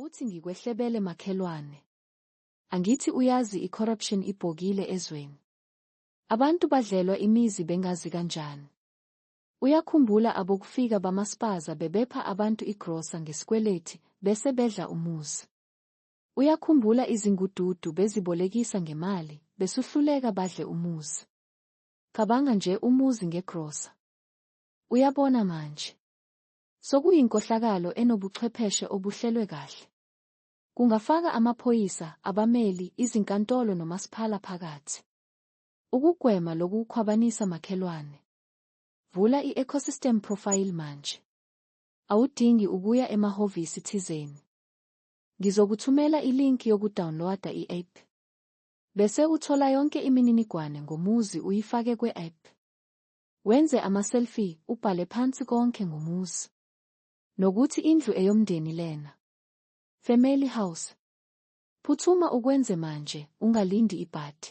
Awuthi ngikwehlebele makhelwane. Angithi uyazi i-corruption ibhokile ezweni. Abantu badlelwa imizi bengazi kanjani. Uyakhumbula abokufika bamaspaza bebepha abantu igrosa ngesikweleti bese bedla umuzi. Uyakhumbula izingududu bezibolekisa ngemali besuhluleka badle umuzi. Cabanga nje umuzi ngegrosa. Uyabona manje. Sokuyinkohlakalo enobuchwepheshe obuhlelwe kahle. Kungafaka amaphoyisa, abameli, izinkantolo nomasipala phakathi. Ukugwema lokukhwabanisa makhelwane. Vula i-ecosystem profile manje. Awudingi ukuya emahhovisi thizeni. Ngizokuthumela ilinki yokudownloada i-app. Bese uthola yonke imininingwane ngomuzi uyifake kwe-app. Wenze ama-selfie, ubhale phansi konke ngomuzi. Nokuthi indlu eyomndeni lena. Family house. Phuthuma ukwenze manje, ungalindi ibhadi.